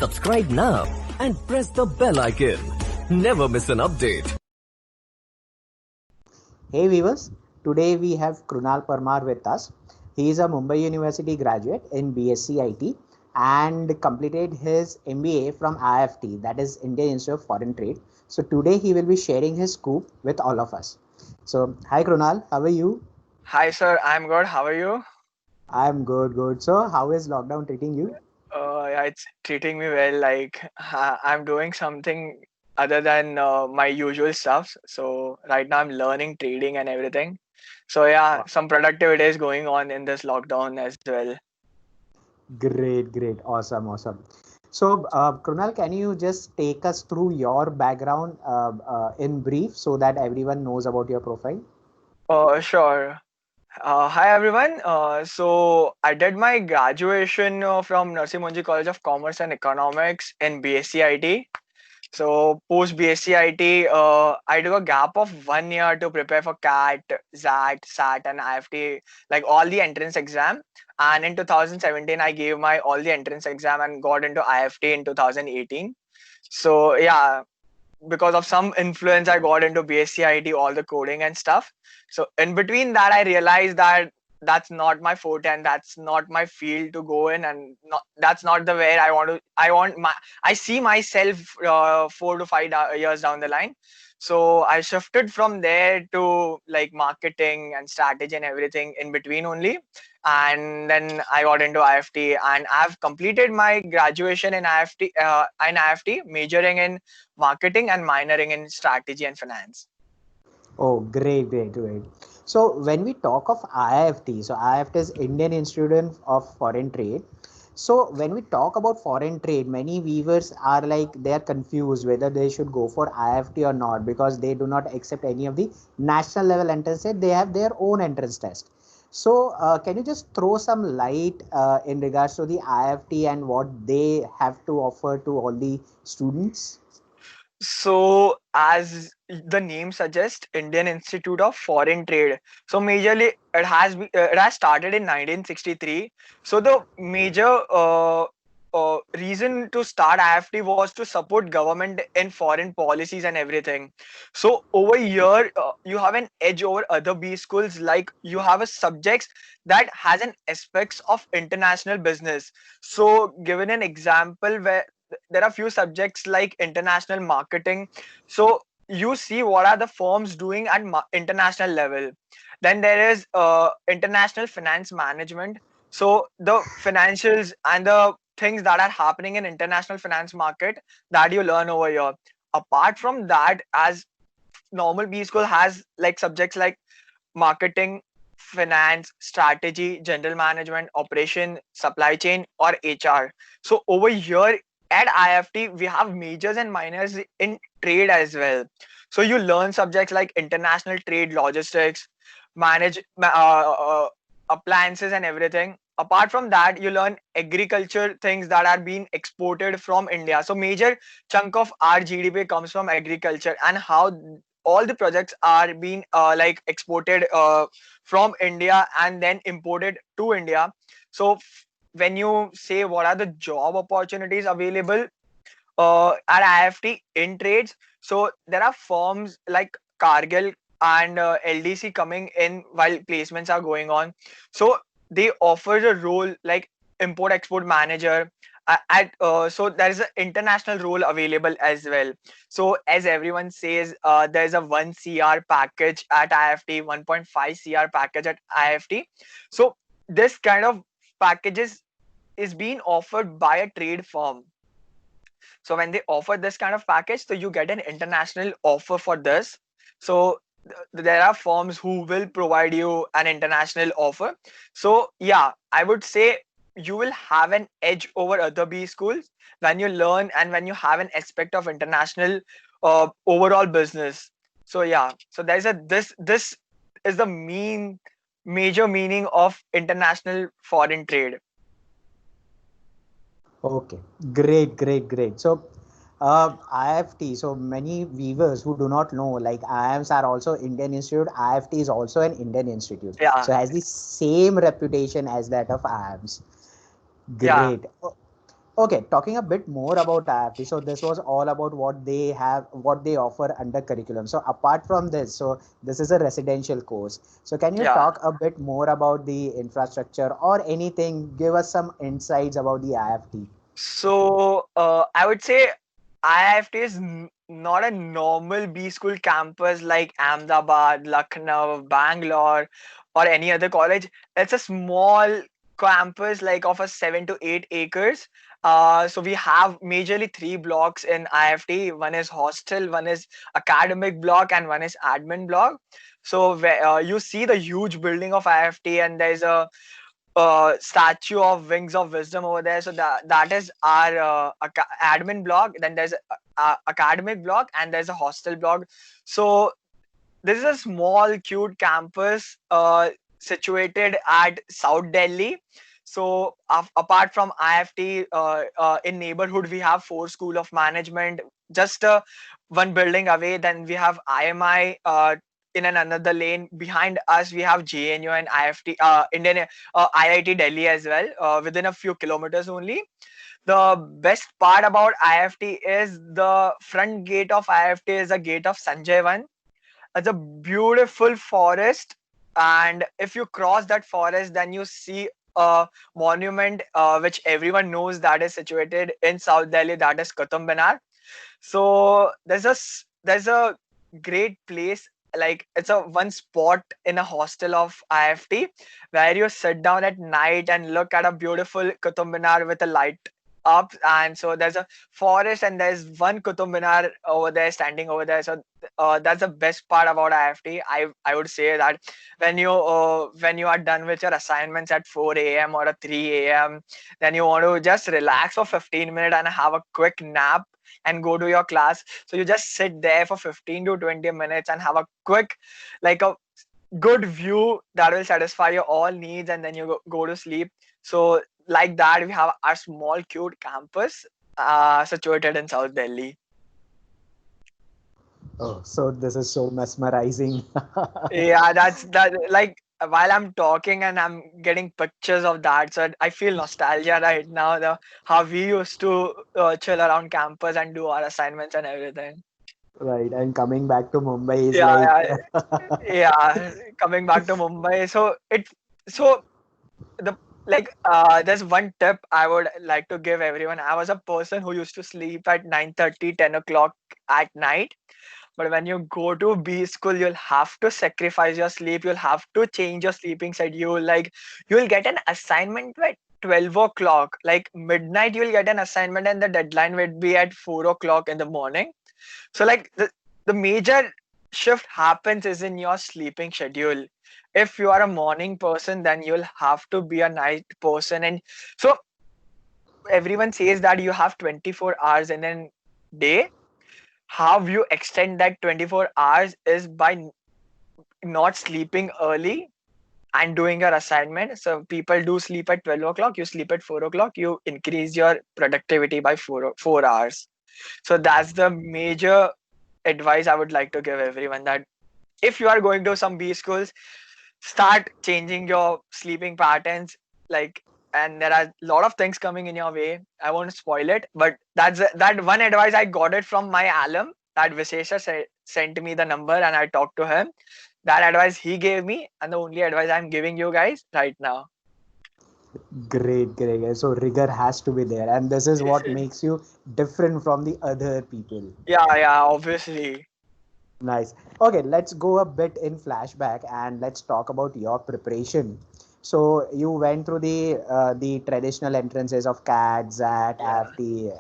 Subscribe now and press the bell icon. Never miss an update. Hey viewers, today we have Krunal Parmar with us. He is a Mumbai University graduate in BSc IT and completed his MBA from IFT, that is Indian Institute of Foreign Trade. So today he will be sharing his scoop with all of us. So hi Krunal, how are you? Hi sir, I'm good. How are you? I'm good. So how is lockdown treating you? Yeah, it's treating me well. I'm doing something other than my usual stuff. So right now I'm learning trading and everything. So yeah, some productivity is going on in this lockdown as well. Great, awesome. So Krunal, can you just take us through your background in brief so that everyone knows about your profile? Sure. Hi everyone. So I did my graduation from Narsee Monjee College of Commerce and Economics in BSc IT. So post BSc IT, I took a gap of 1 year to prepare for CAT, ZAT, SAT, and IFT, like all the entrance exam. And in 2017, I gave my all the entrance exam and got into IFT in 2018. So yeah, because of some influence, I got into BSc IT, all the coding and stuff. So in between that, I realized that that's not my forte and that's not my field to go in, and that's not the way I want to. I see myself 4 to 5 years down the line. So I shifted from there to like marketing and strategy and everything in between only, and then I got into IFT, and I've completed my graduation in IFT, majoring in marketing and minoring in strategy and finance. Oh, great. So when we talk of IFT, so IFT is Indian Institute of Foreign Trade. So when we talk about foreign trade, many viewers are like they are confused whether they should go for IFT or not because they do not accept any of the national level entrance test. They have their own entrance test. So can you just throw some light in regards to the IFT and what they have to offer to all the students? So, as the name suggests, Indian Institute of Foreign Trade. So, majorly it has started in 1963. So, the major reason to start IFT was to support government in foreign policies and everything. So, over here, you have an edge over other B schools. Like you have a subjects that has an aspects of international business. So, given an example where there are few subjects like international marketing, so you see what are the firms doing at international level. Then there is international finance management, so the financials and the things that are happening in international finance market that you learn over here. Apart from that, as normal B school has like subjects like marketing, finance, strategy, general management, operation, supply chain, or HR. So over here at IFT, we have majors and minors in trade as well. So you learn subjects like international trade, logistics, manage appliances and everything. Apart from that, you learn agriculture things that are being exported from India. So major chunk of our GDP comes from agriculture, and how all the projects are being like exported from India and then imported to India. So when you say what are the job opportunities available at IFT in trades, so there are firms like Cargill and LDC coming in while placements are going on. So they offer a role like import export manager. So there is an international role available as well. So as everyone says, there's a 1 CR package at IFT, 1.5 CR package at IFT. So this kind of packages is being offered by a trade firm. So when they offer this kind of package, so you get an international offer for this. So there are firms who will provide you an international offer. So yeah, I would say you will have an edge over other B schools when you learn and when you have an aspect of international overall business. So yeah, so there's a this is the major meaning of international foreign trade. Okay, great. So, IFT. So many viewers who do not know, like IIMs are also Indian Institute. IFT is also an Indian institute. Yeah, So has the same reputation as that of IIMs. yeah. Great. Okay, talking a bit more about IFT. So this was all about what they have, what they offer under curriculum. So apart from this, so this is a residential course. So can you Yeah. talk a bit more about the infrastructure or anything? Give us some insights about the IFT. So I would say IIFT is not a normal B school campus like Ahmedabad, Lucknow, Bangalore, or any other college. It's a small campus like of a 7 to 8 acres. So we have majorly three blocks in IFT. One is hostel, one is academic block, and one is admin block. So you see the huge building of IFT, and there's a statue of Wings of Wisdom over there. So that is our admin blog. Then there's a academic blog and there's a hostel blog. So this is a small, cute campus situated at South Delhi. So apart from IFT, in neighborhood we have four school of management. Just one building away, then we have IMI. In another lane behind us, we have JNU and IFT, Indian IIT Delhi as well, within a few kilometers only. The best part about IFT is the front gate of IFT is a gate of Sanjay Van. It's a beautiful forest, and if you cross that forest, then you see a monument which everyone knows that is situated in South Delhi, that is Qutub Minar. So there's a great place, like it's a one spot in a hostel of IFT where you sit down at night and look at a beautiful Qutub Minar with a light up. And so there's a forest and there's one Qutub Minar over there standing over there. So that's the best part about IFT. I would say that when you are done with your assignments at 4 a.m. or a 3 a.m., then you want to just relax for 15 minutes and have a quick nap and go to your class. So you just sit there for 15 to 20 minutes and have a quick, like a good view that will satisfy your all needs, and then you go to sleep. So like that, we have our small cute campus situated in South Delhi. Oh, so this is so mesmerizing. Yeah, that's that. Like while I'm talking and I'm getting pictures of that, so I feel nostalgia right now. The how we used to chill around campus and do our assignments and everything. Right, and coming back to Mumbai is Yeah, like yeah, yeah. Coming back to Mumbai, so the there's one tip I would like to give everyone. I was a person who used to sleep at 9:30, 10 o'clock at night. But when you go to B school, you'll have to sacrifice your sleep. You'll have to change your sleeping schedule. Like you'll get an assignment at 12 o'clock. Like midnight, you'll get an assignment and the deadline would be at 4 o'clock in the morning. So like the major shift happens is in your sleeping schedule. If you are a morning person, then you'll have to be a night person. And so everyone says that you have 24 hours in a day. How you extend that 24 hours is by not sleeping early and doing your assignment. So people do sleep at 12 o'clock, you sleep at 4 o'clock, you increase your productivity by 4 hours. So that's the major advice I would like to give everyone, that if you are going to some B schools, start changing your sleeping patterns. Like, and there are a lot of things coming in your way. I won't spoil it, but that one advice I got it from my alum. That Vishesha sent me the number and I talked to him. That advice he gave me, and the only advice I'm giving you guys right now. great, great. So rigor has to be there, and this is what makes you different from the other people. Yeah, yeah, obviously. Nice. Okay, let's go a bit in flashback and let's talk about your preparation. So you went through the traditional entrances of CAT, ZAT, Yeah. IFT,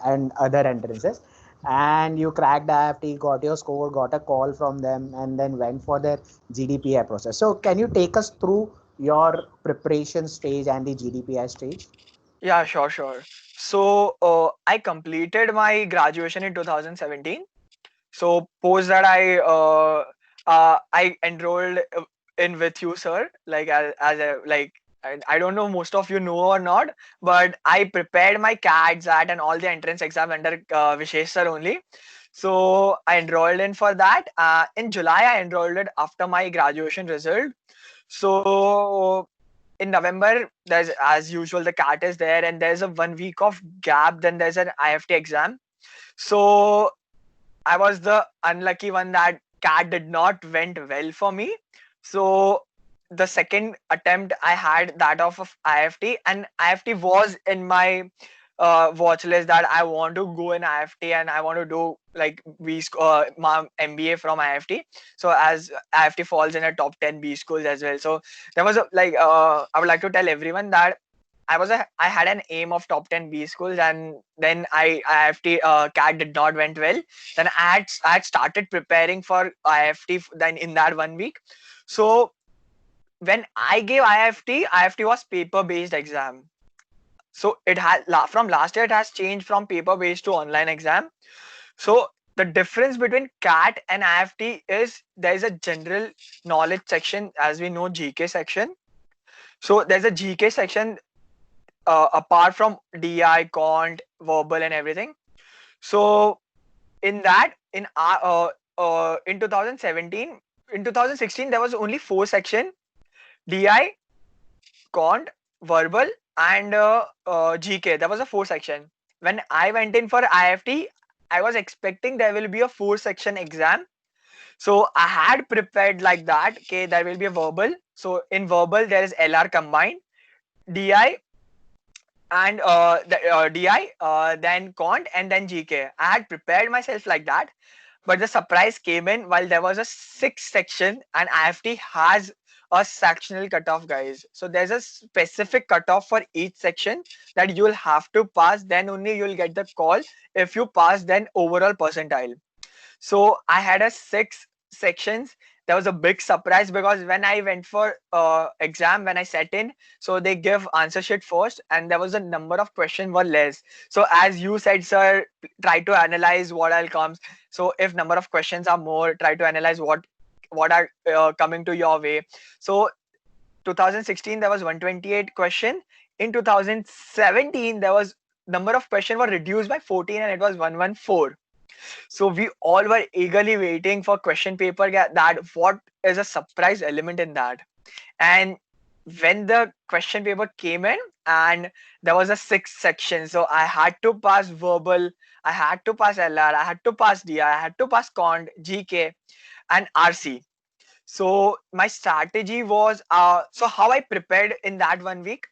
and other entrances, and you cracked IFT, got your score, got a call from them, and then went for their GDPI process. So can you take us through your preparation stage and the GDPI stage? Yeah, sure, sure. So I completed my graduation in 2017. So post that I enrolled in with you, sir. Like as a like I don't know most of you know or not, but I prepared my CAT, ZAT, and all the entrance exam under Vishesh sir only. So I enrolled in for that. In July, I enrolled it after my graduation result. So in November, there's as usual the CAT is there, and there's a 1 week of gap. Then there's an IFT exam. So I was the unlucky one that CAT did not went well for me. So the second attempt I had that of IFT, and IFT was in my watch list that I want to go in IFT and I want to do like my MBA from IFT. So as IFT falls in a top 10 B schools as well. So there was I would like to tell everyone that I had an aim of top 10 B schools, and then IFT CAT did not went well. Then I had started preparing for IFT then in that 1 week. So when I gave IFT was paper based exam. So it had from last year it has changed from paper based to online exam. So the difference between CAT and IFT is there is a general knowledge section, as we know, GK section. So there's a GK section apart from DI, Cont, verbal, and everything. So in that, in 2017, in 2016, there was only 4 section: DI, Cont, verbal, and GK. There was a 4 section. When I went in for IFT, I was expecting there will be a 4 section exam. So I had prepared like that. Okay, there will be a verbal. So in verbal, there is LR combined, DI, and DI, then Cont, and then GK. I had prepared myself like that, but the surprise came in while there was a 6 section, and IFT has a sectional cutoff, guys. So there's a specific cutoff for each section that you'll have to pass. Then only you'll get the call. If you pass, then overall percentile. So I had a 6 sections. There was a big surprise because when I went for exam, when I set in, so they give answer sheet first, and there was a number of questions were less. So as you said, sir, try to analyze what all comes. So if number of questions are more, try to analyze what are coming to your way. So 2016 there was 128 question. In 2017 there was number of question were reduced by 14 and it was 114. So we all were eagerly waiting for question paper that what is a surprise element in that. And when the question paper came in, and there was a 6 section, so I had to pass verbal, I had to pass LR, I had to pass DI, I had to pass Cont, GK, and RC. So my strategy was so how I prepared in that 1 week.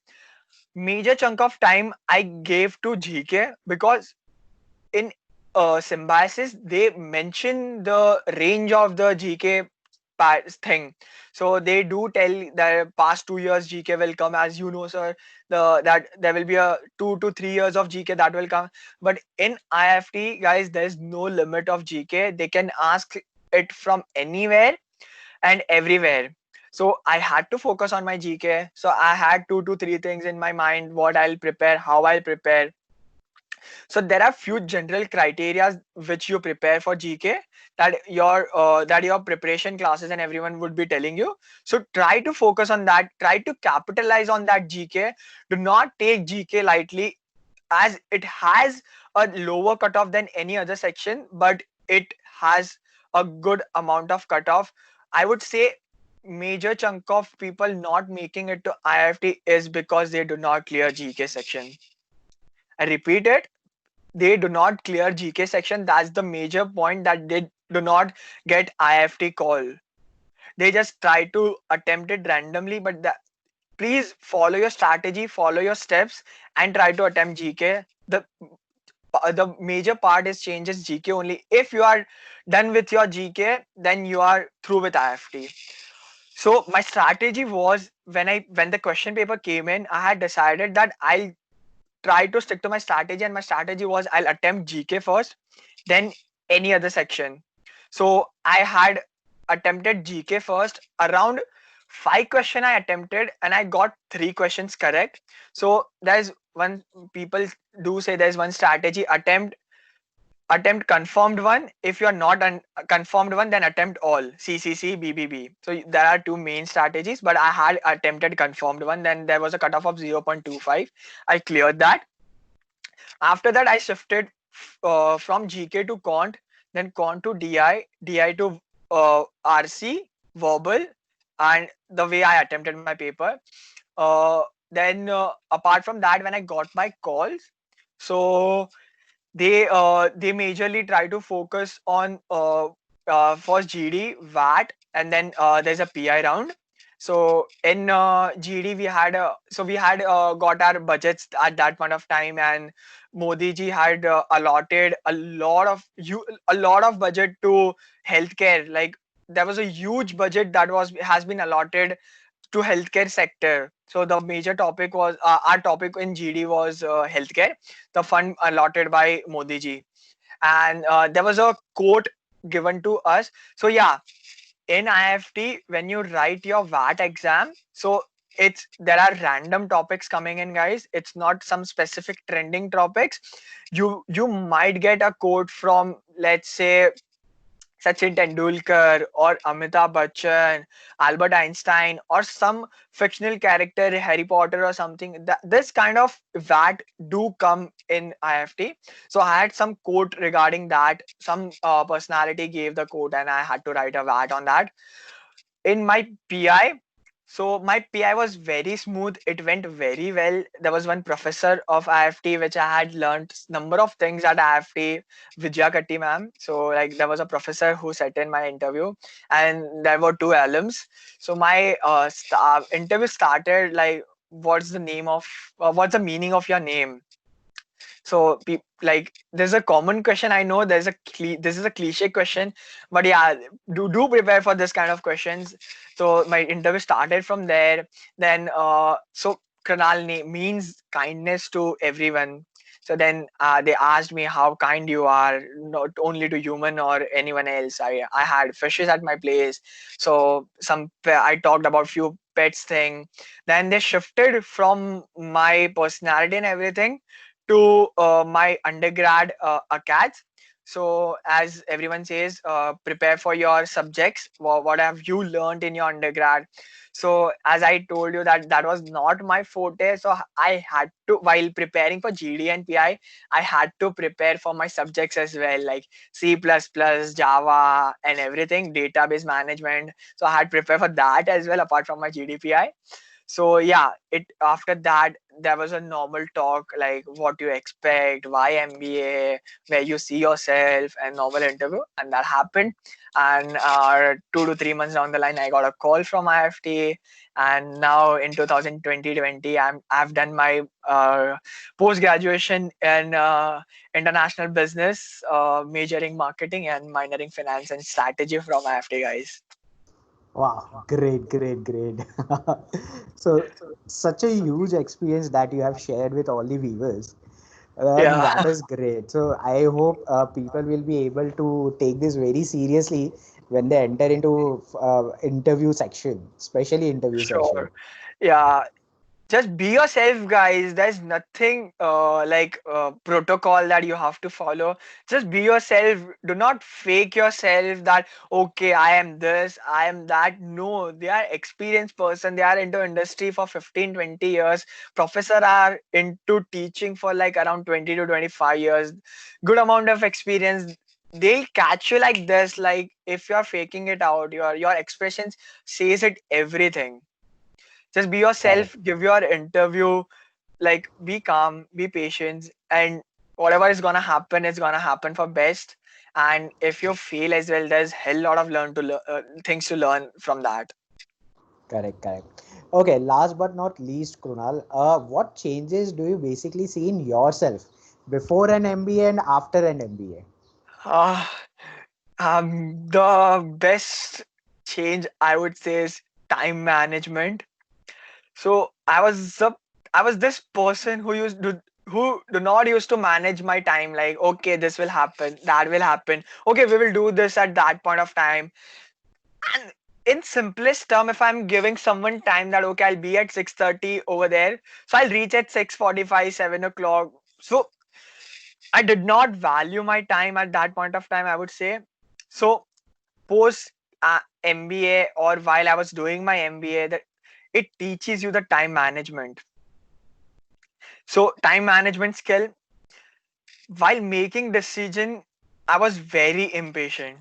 Major chunk of time I gave to GK because in Symbiosis they mention the range of the GK thing. So they do tell the past 2 years GK will come, as you know, sir. That there will be a 2 to 3 years of GK that will come. But in IFT, guys, there is no limit of GK. They can ask it from anywhere and everywhere. So I had to focus on my GK. So I had 2 to 3 things in my mind: what I'll prepare, how I'll prepare. So there are few general criteria which you prepare for GK that your preparation classes and everyone would be telling you. So try to focus on that. Try to capitalize on that GK. Do not take GK lightly, as it has a lower cutoff than any other section, but it has a good amount of cutoff. I would say major chunk of people not making it to IFT is because they do not clear GK section. I repeat it, they do not clear GK section. That's the major point, that they do not get IFT call. They just try to attempt it randomly, but please follow your strategy, follow your steps, and try to attempt GK. The major part is changes GK only. If you are done with your GK, then you are through with IFT. So my strategy was, when the question paper came in, I had decided that I'll try to stick to my strategy, and my strategy was I'll attempt GK first, then any other section. So I had attempted GK first. Around 5 questions I attempted, and I got 3 questions correct. So there's one, people do say there's one strategy: attempt confirmed one. If you are not confirmed one, then attempt all, CCC, BBB. So there are 2 main strategies, but I had attempted confirmed one. Then there was a cutoff of 0.25. I cleared that. After that, I shifted from GK to Cont, then Cont to DI, DI to RC, verbal, and the way I attempted my paper. uh, then apart from that, when I got my calls, so they majorly try to focus on first GD, VAT, and then there's a PI round. So in GD we had got our budgets at that point of time, and Modi ji had allotted a lot of budget to healthcare. Like there was a huge budget that was has been allotted to healthcare sector. So the major topic was our topic in GD was healthcare, the fund allotted by Modi ji, and there was a quote given to us. So yeah, in IFT when you write your VAT exam, so there are random topics coming in, guys. It's not some specific trending topics. You might get a quote from, let's say, Sachin Tendulkar or Amitabh Bachchan, Albert Einstein, or some fictional character, Harry Potter or something. This kind of VAT do come in IFT. So I had some quote regarding that. Some personality gave the quote, and I had to write a VAT on that. In my PI, so my PI was very smooth. It went very well. There was one professor of IFT which I had learned number of things at IFT, Vijaya Katti ma'am. So like there was a professor who sat in my interview, and there were two alums. So my interview started like, what's the meaning of your name? So, like, there's a common question. I know this is a cliche question, but yeah, do prepare for this kind of questions. So my interview started from there. Then, so Kranal means kindness to everyone. So then they asked me how kind you are, not only to human or anyone else. I had fishes at my place, so I talked about few pets thing. Then they shifted from my personality and everything to my undergrad ACADS. So as everyone says, prepare for your subjects. What have you learned in your undergrad? So as I told you that was not my forte. So I had to, while preparing for GD and PI, I had to prepare for my subjects as well, like C++, Java, and everything, database management. So I had prepared for that as well, apart from my GDPI. So yeah, it after that there was a normal talk like what you expect, why MBA, where you see yourself, and normal interview, and that happened. And 2 to 3 months down the line, I got a call from IFT, and now in 2020, I've done my post graduation in international business, majoring marketing and minoring finance and strategy from IFT, guys. Wow, great, great, great. So, such a huge experience that you have shared with all the viewers. And Yeah, that is great. So, I hope people will be able to take this very seriously when they enter into interview section, especially interview section. sure. Yeah, just be yourself, guys. There's nothing like protocol that you have to follow. Just be yourself. Do not fake yourself that okay, I am this, I am that. No, they are experienced person. They are into industry for 15, 20 years. Professor are into teaching for like around 20 to 25 years. Good amount of experience. They'll catch you like this. Like if you're faking it out, your expressions says it everything. Just be Correct. yourself, give your interview, like be calm, be patient, and whatever is gonna happen is gonna happen for best. And if you fail as well, there's hell lot of things to learn from that. Correct, correct. Okay, last but not least, Krunal, what changes do you basically see in yourself before an MBA and after an MBA? uh, the best change I would say is time management. So I was this person who do not used to manage my time, like okay, this will happen, that will happen, okay, we will do this at that point of time. And in simplest term, if I'm giving someone time that okay, I'll be at 6:30 over there, so I'll reach at 6:45, 7 o'clock. So I did not value my time at that point of time, I would say. So post MBA, or while I was doing my MBA, that it teaches you the time management. So time management skill, while making decision, I was very impatient.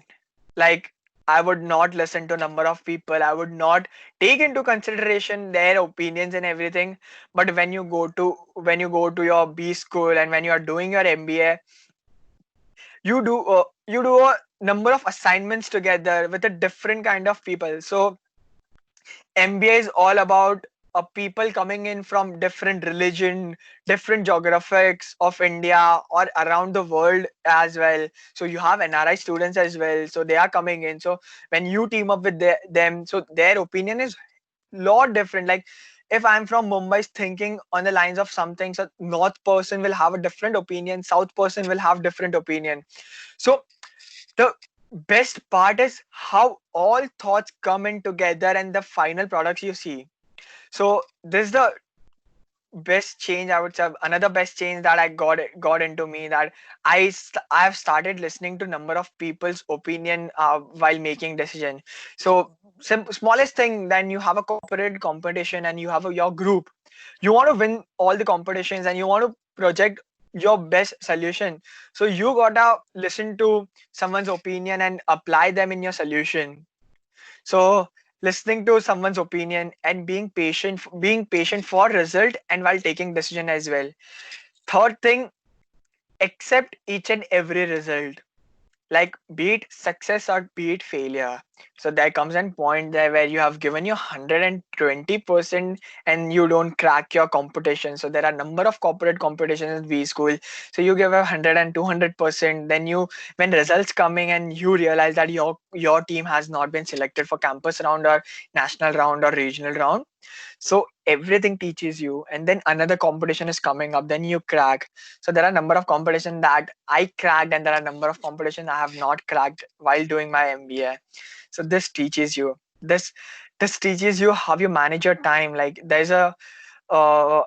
Like I would not listen to number of people. I would not take into consideration their opinions and everything. But when you go to your B school and when you are doing your MBA, you do a number of assignments together with a different kind of people. So MBA is all about people coming in from different religion, different geographics of India or around the world as well. So you have NRI students as well. So they are coming in. So when you team up with them, so their opinion is lot different. Like if I'm from Mumbai thinking on the lines of something, so North person will have a different opinion, South person will have different opinion. So the best part is how all thoughts come in together and the final products you see. So this is the best change, I would say. Another best change that I got into me, that I've started listening to number of people's opinion while making decision. So smallest thing, then you have a corporate competition and you have your group, you want to win all the competitions and you want to project your best solution. So you gotta listen to someone's opinion and apply them in your solution. So listening to someone's opinion and being patient for result and while taking decision as well. Third thing, accept each and every result, like be it success or be it failure. So there comes a point there where you have given your 120% and you don't crack your competition. So there are number of corporate competitions in V school, so you give 100 and 200%, then you, when results coming and you realize that your team has not been selected for campus round or national round or regional round, so everything teaches you, and then another competition is coming up, then you crack. So there are number of competition that I cracked and there are number of competition I have not cracked while doing my MBA. So this teaches you this teaches you how you manage your time. Like there's a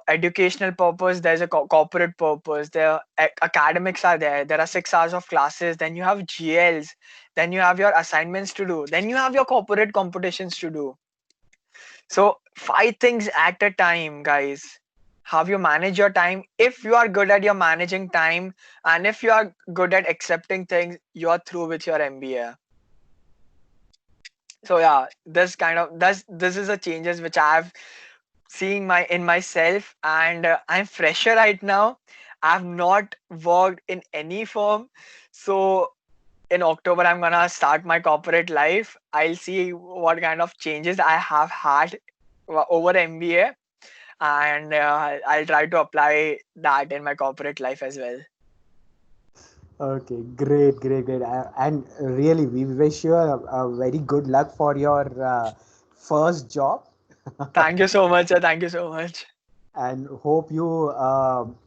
educational purpose, there's a corporate purpose, there academics are there, there are 6 hours of classes, then you have GLs, then you have your assignments to do, then you have your corporate competitions to do. So 5 things at a time, guys. How you manage your time. If you are good at your managing time and if you are good at accepting things, you are through with your MBA. So yeah, this is the changes which I've seen in myself, and I'm fresher right now. I've not worked in any firm. So in October, I'm gonna start my corporate life. I'll see what kind of changes I have had over MBA, and I'll try to apply that in my corporate life as well. Okay, great, great, great. And really, we wish you a very good luck for your first job. Thank you so much, sir. Thank you so much. And hope you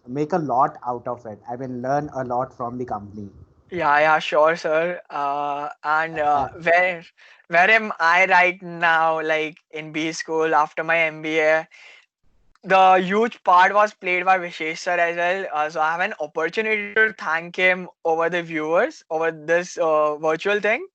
make a lot out of it. I mean, learn a lot from the company. Yeah, yeah, sure, sir. And where am I right now? Like in B school after my MBA, the huge part was played by Vishesh sir as well. So I have an opportunity to thank him over the viewers over this virtual thing.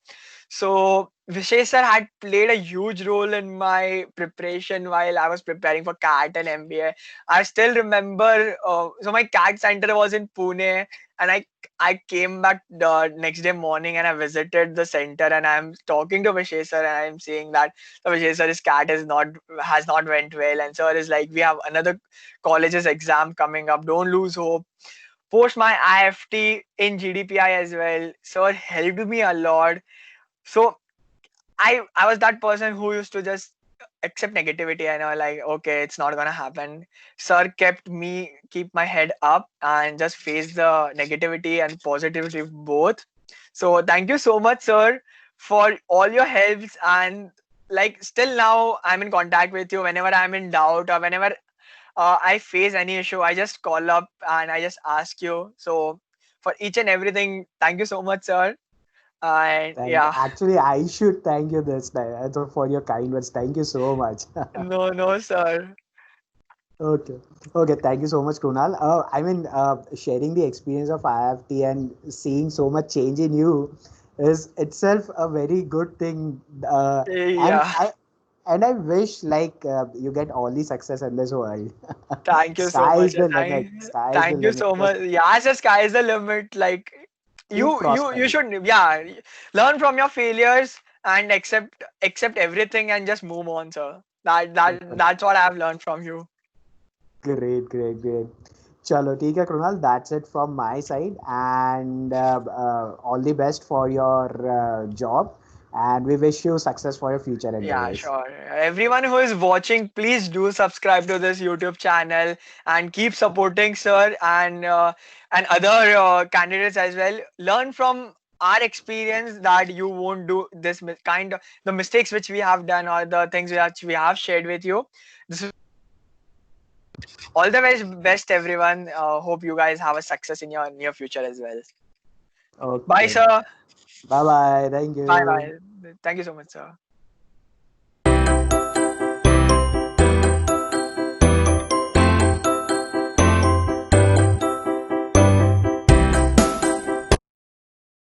So Vishesh sir had played a huge role in my preparation while I was preparing for CAT and MBA. I still remember. So my CAT center was in Pune, and I came back the next day morning and I visited the center and I'm talking to Vishesh sir and I'm saying that the Vishesh sir's CAT has not went well, and sir is like, we have another college's exam coming up. Don't lose hope. Post my IFT in GDPI as well. Sir helped me a lot. So I was that person who used to just accept negativity and I was like, okay, it's not gonna happen. Sir keep my head up and just face the negativity and positivity both. So thank you so much, sir, for all your helps, and like still now I'm in contact with you whenever I'm in doubt or whenever I face any issue. I just call up and I just ask you. So for each and everything, thank you so much, sir. And Thank. yeah, Actually, I should thank you this time for your kind words. Thank you so much. no, no, sir. Okay. Okay. Thank you so much, Kunal. I mean, sharing the experience of IFT and seeing so much change in you is itself a very good thing. And Yeah, I wish like you get all the success in this world. thank you so Sky much. is the limit. Sky is the Thank you limit. so Just much. Yeah, the sky is the limit. Like keep you prospering. should, yeah, learn from your failures and accept everything and just move on, sir. That's what I've learned from you. Great, great, great. Chalo, ठीक है Krunal. That's it from my side, and all the best for your job, and we wish you success for your future Yeah, endeavors. sure. Everyone who is watching, please do subscribe to this YouTube channel and keep supporting sir and other candidates as well. Learn from our experience that you won't do this kind of the mistakes which we have done or the things which we have shared with you. This is all the best everyone. Hope you guys have a success in your near future as well. Bye, Okay. sir. Bye bye. Thank Bye you. bye. Thank you so much, sir.